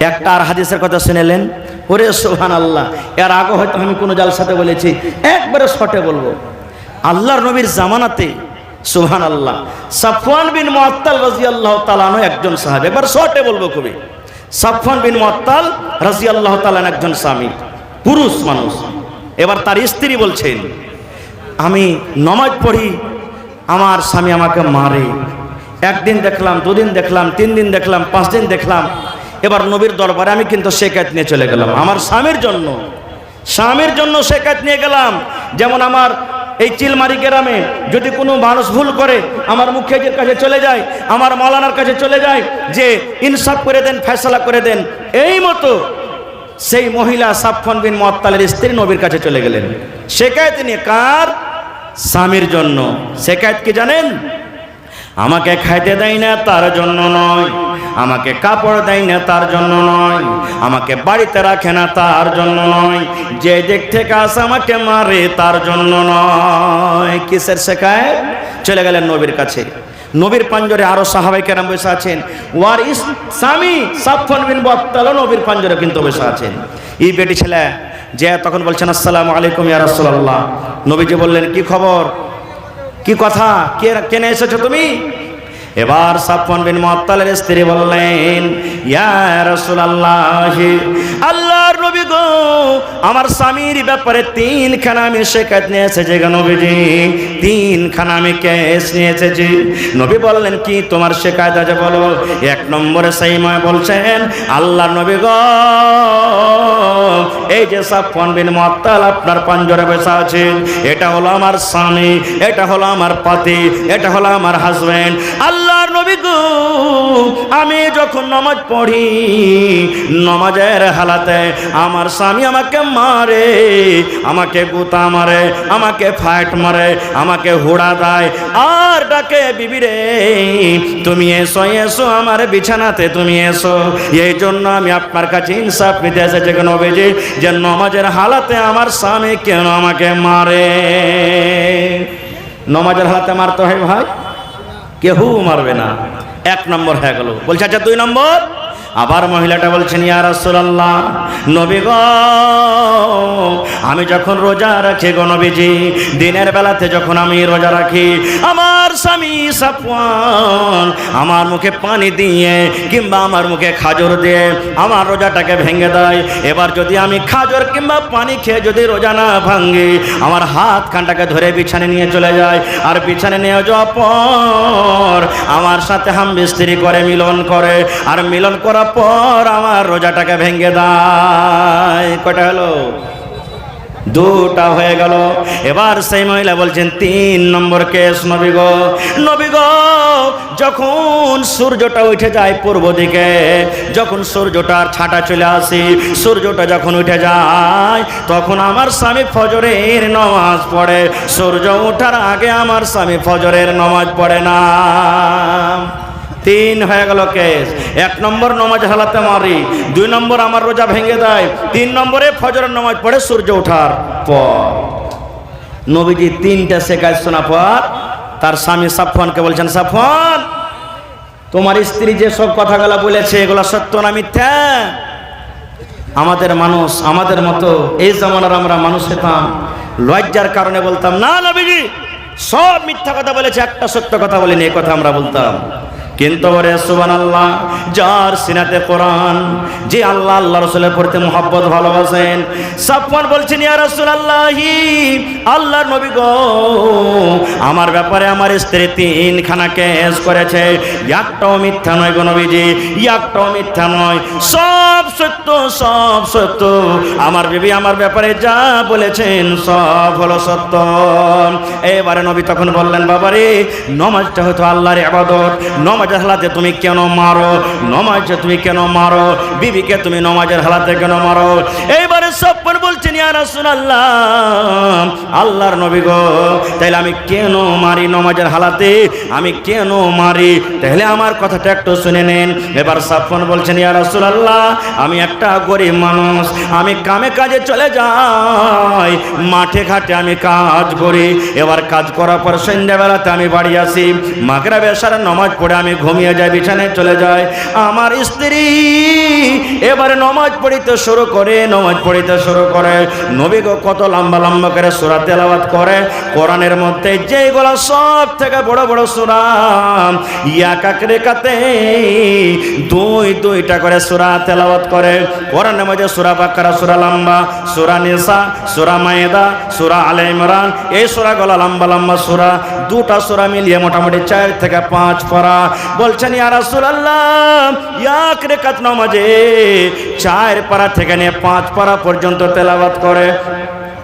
একটা আর হাদিসের কথা শুনেলেন, ওরে সুবহানাল্লাহ, এর আগে হয়তো আমি কোনো জালসাতে বলেছি, একবারে শর্টে বলবো। আল্লাহর নবীর জামানাতে সুবহানাল্লাহ সাফওয়ান বিন মুআত্তাল রাদিয়াল্লাহু তাআলা আনহু একজন সাহাবী, একবার শর্টে বলবো খুবই। সাফওয়ান বিন মুআত্তাল রাদিয়াল্লাহু তাআলা একজন স্বামী, পুরুষ মানুষ। এবার তার স্ত্রী বলছেন, আমি নামাজ পড়ি, আমার স্বামী আমাকে মারে। একদিন দেখলাম, দুদিন দেখলাম, 3 দিন দেখলাম, 5 দিন দেখলাম। এবার নবীর দরবারে আমি কিন্তু শিকায়ত নিয়ে চলে গেলাম, আমার স্বামীর জন্য শিকায়ত নিয়ে গেলাম। যেমন আমার এই চিলমারি গ্রামে যদি কোনো মানুষ ভুল করে, আমার মুখিয়াজির কাছে চলে যায়, আমার মাওলানার কাছে চলে যায় যে ইনসাফ করে দেন, ফয়সালা করে দেন। এই মতো সেই মহিলা সাফওয়ান বিন মুআত্তালের স্ত্রী নবীর কাছে চলে গেলেন শিকায়ত নিয়ে। কার? স্বামীর জন্য। শিকায়ত কি জানেন? আমাকে খাইতে দেয় না তার জন্য নয়, আমাকে কাপড় দেয় না তার জন্য নয়, আমাকে বাড়িতে রাখে না তার জন্য নয়, যে দিক থেকে আসে আমাকে মারে তার জন্য নয়। কিসের শিকায়ত? চলে গেলেন নবীর কাছে। নবীর পাঞ্জরে আরো সাহাবায়ে কেরাম বসে আছেন, ওয়ার স্বামী সাফওয়ান বিন মুআত্তাল নবীর পাঞ্জরে কিন্তু বসে আছেন। এই বেটি ছেলে যে তখন বলছেন, আসসালামু আলাইকুম ইয়া রাসূলুল্লাহ। নবীজি বললেন, কি খবর, কি কথা, কেন এসেছো তুমি? এবার সাফওয়ান বিন মুআত্তালের স্ত্রী বললেন, ইয়া রাসূলুল্লাহ, আল্লাহর নবী গো, আমার স্বামীর ব্যাপারে 3খানা আমি শিকায়ত নিয়ে এসেছি গো নবীজি, 3খানা আমি কেস নিয়ে এসেছি। নবী বললেন, কি তোমার শিকায়ত আছে বলো। 1 নম্বরে সেই ময় বলছেন, আল্লাহর নবী গো, এই যে সাফওয়ান বিন মুআত্তাল আপনার পাঞ্জরে বসে আছেন, এটা হলো আমার স্বামী, এটা হলো আমার পতি, এটা হলো আমার হাজবেন্ড। আল্লাহর নবী গো, আমি যখন নামাজ পড়ি, নামাজের হালাতে আমার স্বামী আমাকে মারে, আমাকে গুতা মারে, আমাকে ফাইট মারে, আমাকে হুড়া দেয়, আর ডাকে, বিবি রে তুমি এসো, এসো আমার বিছানাতে তুমি এসো। এই জন্য আমি আপনার কাছে ইনসাফ নিতে এসেছি কেন নবীজি, যে নামাজের হালাতে আমার স্বামী কেন আমাকে মারে। নামাজের হালাতে মারতে হয় ভাই, কেউ মারবে না। 1 নম্বর হয়ে গেল। বলছে আচ্ছা 2 নম্বর। আবার মহিলাটা বলছেন, ইয়া রাসূলুল্লাহ, নবী গো, আমি যখন রোজা রাখি গো নবীজি, দিনের বেলাতে যখন আমি রোজা রাখি, আমার স্বামী সাফওয়ান আমার মুখে পানি দিয়ে কিংবা আমার মুখে খাজর দিয়ে আমার রোজাটাকে ভেঙে দেয়। এবার যদি আমি খাজর কিংবা পানি খেয়ে যদি রোজা না ভাঙি, আমার হাত খানটাকে ধরে বিছানে নিয়ে চলে যায়, আর বিছানে নিয়ে যাওয়ার পর আমার সাথে হামবিস্তিরি করে, মিলন করে, আর মিলন করার পর আমার রোজাটাকে ভেঙে দেয়। কয়টা হলো? 2টা হয়ে গেল। এবার সেই মহিলা বলছেন, 3 নম্বর কেস নবী গো, নবী গো, যখন সূর্যটা উঠে যায় পূর্ব দিকে, যখন সূর্যটার ছাটা চলে আসে, সূর্যটা যখন উঠে যায়, তখন আমার স্বামী ফজরের নামাজ পড়ে। সূর্য ওঠার আগে আমার স্বামী ফজরের নামাজ পড়ে না। 3 হয়ে গেল কেস। 1 নম্বর নামাজ হালাতে মারি, 2 নম্বর আমার রোজা ভেঙে দেয়, 3 নম্বরে ফজরের নামাজ পড়ে সূর্য ওঠার পর। নবীজি 3টা শিকায়ত শোনার পর তার স্বামী সাফওয়ানকে বলছেন, সাফওয়ান, তোমার স্ত্রী যে সব কথাগুলো বলেছে এগুলো সত্য না মিথ্যা? আমাদের মানুষ, আমাদের মতো এই জামানার আমরা মানুষ হতাম, লজ্জার কারণে বলতাম না নবীজি সব মিথ্যা কথা বলেছে, একটা সত্য কথা বলেনি, এই কথা আমরা বলতাম। কিন্তু ওরে সুবহানাল্লাহ, যার সিনাতে কোরআন, যে আল্লাহ আল্লাহ রাসূলের প্রতি মুহাব্বত ভালোবাসেন, সাফওয়ান বলছেন, ইয়া রাসূলুল্লাহ, আল্লাহর নবী গো, আমার ব্যাপারে আমার স্ত্রী 3খানা কেস করেছে, একটাও মিথ্যা নয় গো নবীজি, একটাও মিথ্যা নয়, সব সত্য, সব সত্য। আমার বিবি আমার ব্যাপারে যা বলেছেন সব হলো সত্য। এবারে নবী তখন বললেন, বাবারে, নামাজটা হয়তো আল্লাহর ইবাদত, নামাজের হালাতে তুমি কেন মারো, নামাজে তুমি কেন মারো, বিবিকে তুমি নামাজের হালাতে কেন মারো? এইবারে সাফওয়ান বলছেন, ইয়া রাসূলুল্লাহ, আল্লাহর নবী গো, তাইলে আমি কেন মারি নামাজের হালাতে, আমি কেন মারি? তাহলে আমার কথাটা একটু শুনে নেন। এবার সাফওয়ান বলছেন, ইয়া রাসূলুল্লাহ, আমি একটা গরিব মানুষ, আমি কামে কাজে চলে যাই, মাঠে ঘাটে আমি কাজ করি। এবার কাজ করার পর সন্ধ্যাবেলাতে আমি বাড়ি আসি, মাগরিব এশার নামাজ পড়ে আমি ঘুমিয়ে যাই, বিছানায় চলে যাই। আমার স্ত্রী এবারে নামাজ পড়িতে শুরু করে, নামাজ পড়িতে শুরু করে। নবী গো কত লম্বা লম্বা করে সূরা তেলাওয়াত করে। কোরআনের মধ্যে যেগুলো সব থেকে বড় বড় সূরা, এক এক রেখাতে দুইটা করে সূরা তেলাওয়াত করে। কোরআনের মধ্যে সূরা বাকারা সূরা লম্বা, সূরা নিসা, সূরা মায়েদা, সূরা আলে ইমরান, এই সূরাগুলো লম্বা লম্বা সূরা। দুটা সূরা মিলিয়ে মোটামুটি 4 থেকে 5 পারা। বলছেন ইয়া রাসূলুল্লাহ, এক রাকাত নামাজে 4 পারা থেকে নিয়ে 5 পারা পর্যন্ত তেলাওয়াত করে।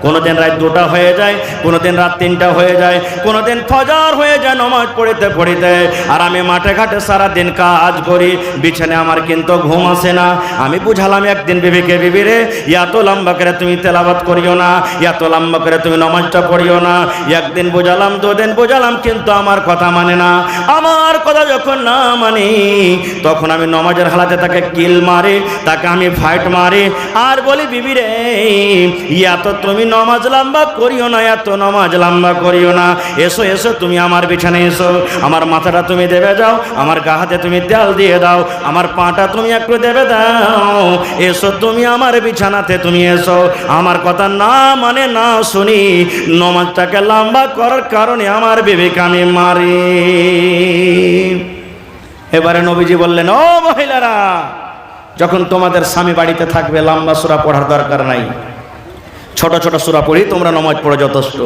কোনোদিন রাত 2টা হয়ে যায়, কোনোদিন রাত 3টা হয়ে যায়, কোনোদিন ফজর হয়ে যায় নামাজ পড়িতে পড়িতে। আর আমি মাঠে ঘাটে সারাদিন কাজ করি, বিছানায় আমার কিন্তু ঘুম আসে না। আমি বুঝালাম একদিন বিবিকে, বিবি রে এত লম্বা করে তুমি তেলাওয়াত করিও না, এত লম্বা করে তুমি নামাজটা পড়িও না। একদিন বুঝালাম, 2 দিন বুঝালাম, কিন্তু আমার কথা মানে না। আমার কথা যখন না মানি, তখন আমি নামাজের হালাতে তাকে কিল মারি, তাকে আমি ফাইট মারি, আর বলি বিবি রে এত তুমি নামাজ লম্বা করিও না, এত নামাজ লম্বা করিও না। এসো এসো, তুমি আমার বিছানায় এসো, আমার মাথাটা তুমি দেবে যাও, আমার গা হাতে তুমি তেল দিয়ে দাও, আমার পাটা তুমি একটু দেবে দাও। এসো তুমি আমার বিছানাতে তুমি এসো। আমার কথা না মানে না শুনি, নামাজটাকে লম্বা করার কারণে আমার বিবিকে আমি মারি। এবারে নবীজি বললেন, ও মহিলারা, যখন তোমাদের স্বামী বাড়িতে থাকবে লম্বা সূরা পড়ার দরকার নাই, ছোট ছোট সূরা পড়ি তোমরা নামাজ পড়ো যথেষ্ট।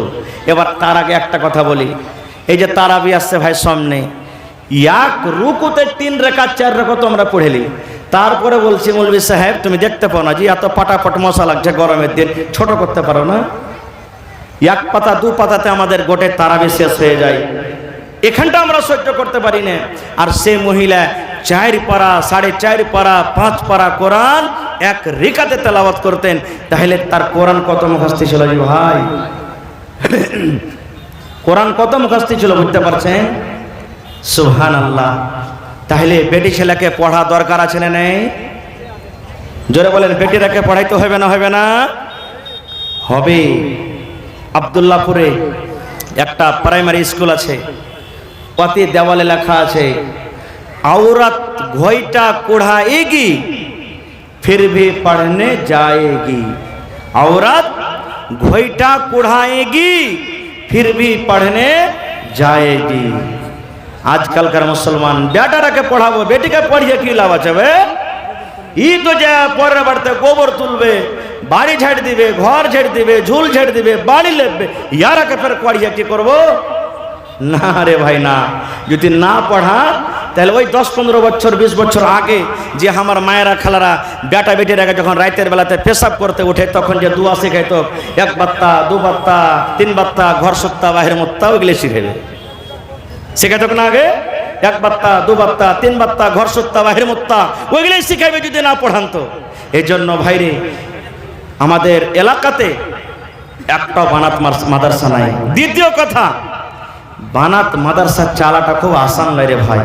এবার তার আগে একটা কথা বলি, এই যে তারাবি আসছে ভাই সামনে, এক রুকুতে 3 রাকাত 4 রাকাত আমরা পড়েলি। তারপরে বলছি মৌলভী সাহেব তুমি দেখতে পাও না যে এত পাটাপট মশা লাগছে গরমের দিন, ছোট করতে পারো না? 1 পাতা 2 পাতাতে আমাদের গোটে তারাবি শেষ হয়ে যায়, এখানটা আমরা সহ্য করতে পারি না। আর সে মহিলা 4 পারা 4.5 পারা 5 পারা কোরআন এক রিকাতে তেলাওয়াত করতেন। তাহলে তার কোরআন কত মুখস্থি ছিল জি ভাই? কোরআন কত মুখস্থি ছিল বুঝতে পারছেন? সুবহানাল্লাহ। তাহলে বেটি ছেলেকে পড়া দরকার আছে না নেই? জোরে বলেন, বেটিরাকে পড়াইতে হবে না হবে না? হবে। আব্দুল্লাহপুরে একটা প্রাইমারি স্কুল আছে, অতি দেওয়ালে লেখা আছে, औरत घोइटा कुढ़ाएगी फिर भी पढ़ने जाएगी। औरत घोइटा कुढ़ाएगी फिर भी पढ़ने जाएगी। आजकल कर मुसलमान बेटारा के पढ़ाबो, बेटी के पढ़िए की लाभ আছে? ই তো যা পরে বাড়তে গোবর তুলবে, বাড়ি ঝাড় দিবে, ঘর ঝাড় দিবে, ঝুল ঝাড় দিবে, বাড়ি লেপবে, ইয়ারাকে ফের পড়িয়ে কি করবো? না রে ভাই না। যদি না পড়া তাহলে ওই 10-15 বছর 20 বছর আগে যে আমার মায়েরা খালারা বেটা বেটিরাকে যখন রাতের বেলাতে পেশাব করতে উঠে তখন যে দোয়া শেখাইতো, 1 বাত্তা 2 বাত্তা 3 বাত্তা ঘর সত্তা বাহির মুত্তা, ওইগুলো শিখাইবে। শেখাইতো না আগে? 1 বাত্তা 2 বাত্তা 3 বাত্তা ঘর সত্তা বাহির মুত্তা, ওইগুলোই শিখাইবে যদি না পড়ান তো। এই জন্য ভাইরে আমাদের এলাকাতে একটা বানাত মাদ্রাসা নাই। দ্বিতীয় কথা, বানাত মাদ্রাসা চালাটা খুব আসান নয় রে ভাই।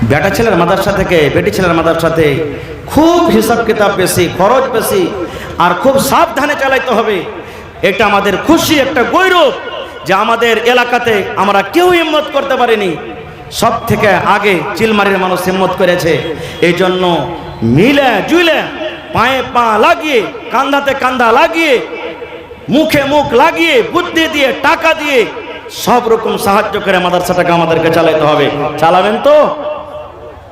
বেটা ছেলের মাদ্রাসা থেকে বেটি ছেলের মাদ্রাসাতে খুব হিসাব কিতাব বেশি, খরচ বেশি, আর খুব সাবধানে চালাইতে হবে। এটা আমাদের খুশি, একটা গৌরব যে আমাদের এলাকাতে আমরা কেউ হিম্মত করতে পারিনি, সব থেকে আগে চিলমারির মানুষ হিম্মত করেছে। এই জন্য মিলে জুলে পায়ে পা লাগিয়ে, কান্ধাতে কান্ধা লাগিয়ে, মুখে মুখ লাগিয়ে, বুদ্ধি দিয়ে, টাকা দিয়ে সব রকম সাহায্য করে মাদ্রাসাটাকে আমাদেরকে চালাইতে হবে। চালাবেন তো?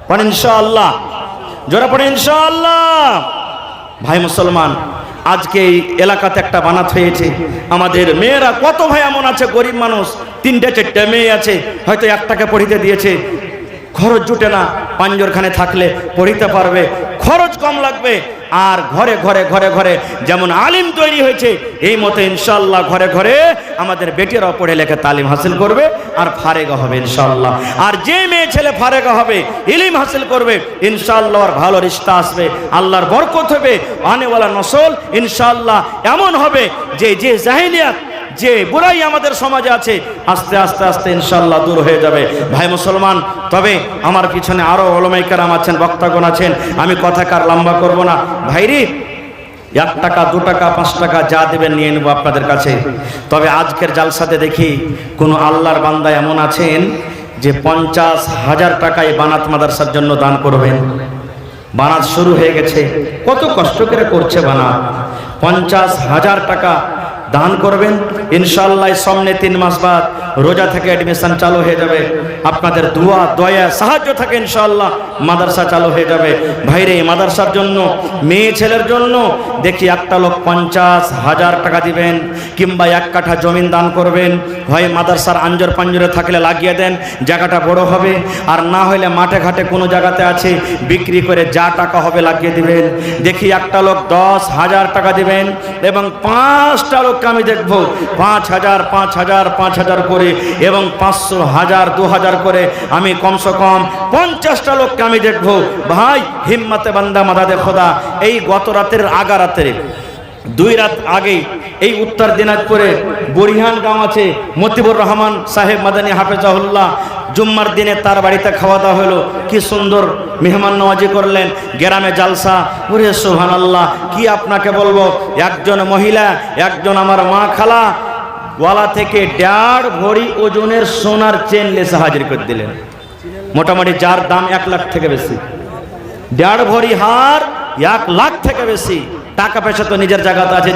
পড়েন ইনশাআল্লাহ, জোরে পড়েন ইনশাআল্লাহ। ভাই মুসলমান, আজকে এই এলাকাতে একটা বানাত হয়েছে। আমাদের মেয়েরা কত ভাই এমন আছে, গরিব মানুষ, 3-4 মেয়ে আছে, হয়তো একটাকে পড়িতে দিয়েছে, খরচ জুটে না। পাঞ্জরখানে থাকলে পড়িতে পারবে, খরচ কম লাগবে। আর ঘরে ঘরে ঘরে ঘরে যেমন আলিম তৈরি হয়েছে, এই মতো ইনশাআল্লাহ ঘরে ঘরে আমাদের বেটিরাও পড়ে লেখে তালিম হাসিল করবে আর ফারেগা হবে ইনশাআল্লাহ। আর যে মেয়ে ছেলে ফারেগা হবে, ইলম হাসিল করবে, ইনশাআল্লাহ আর ভালো রিশতা আসবে, আল্লাহর বরকত হবে। আনেওয়ালা নসল ইনশাআল্লাহ এমন হবে যে যে জাহিলিয়াত, যে বুরাই আমাদের সমাজে আছে, আস্তে আস্তে আস্তে ইনশাআল্লাহ দূর হয়ে যাবে। ভাই মুসলমান, তবে আমার পিছনে আরো ওলামায়ে কেরাম আছেন, বক্তাগণ আছেন, আমি কথা কার লম্বা করব না। ভাইরি 1 টাকা 2 টাকা 5 টাকা যা দেবেন নিয়ে নেব আপনাদের কাছে। তবে আজকের জালসাতে দেখি কোন আল্লাহর বান্দা এমন আছেন যে 50,000 টাকা এই বানাত মাদ্রাসার জন্য দান করবেন। বানাত শুরু হয়ে গেছে, কত কষ্ট করে করছে বানাত। 50,000 টাকা দান করবেন, ইনশাআল্লাহ সামনে 3 মাস বাদ রোজা থেকে অ্যাডমিশন চালু হয়ে যাবে। আপনাদের দোয়া দয়া সাহায্য থাকে ইনশাআল্লাহ মাদ্রাসা চালু হয়ে যাবে। ভাইরে এই মাদ্রাসার জন্য, মেয়ে ছেলের জন্য দেখি একটা লোক 50,000 টাকা দিবেন, কিংবা 1 কাঠা জমিন দান করবেন। হয় মাদ্রাসার আঞ্জর পাঞ্জরে থাকলে লাগিয়ে দেন, জায়গাটা বড় হবে, আর না হলে মাঠে ঘাটে কোনো জায়গাতে আছে বিক্রি করে যা টাকা হবে লাগিয়ে দিবেন। দেখি একটা লোক 10,000 টাকা দিবেন, এবং 5টা লোককে আমি দেখবো 5,000 5,000 5,000 করে, এবং 500 1000 2000 করে। আমি কমসে কম 50টা লোককে আমি দেখবো। ভাই হিম্মতে বান্দা মাদাদে খোদা, এই গত রাতের আগা রাতের 2 রাত আগে এই উত্তর দিনাজপুরে বরিহান গাঁও আছে, মতিবুর রহমান সাহেব মাদানী হাফেজাহুল্লাহ, জুম্মার দিনে তার বাড়িতে খাওয়া দাওয়া হলো। কি সুন্দর মেহমান নওয়াজি করলেন, গ্রামে জালসা। ওরে সুবহানাল্লাহ, কি আপনাকে বলবো, একজন মহিলা, একজন আমার মা খালা গলা থেকে 1.5 ভরি ওজনের সোনার চেন লেসে হাজির করে দিলেন, মোটামুটি যার দাম 1 লাখ থেকে বেশি। 1.5 ভরি হার 1 লাখ থেকে বেশি। টাকা পয়সা তো নিজের জায়গাতে আছে,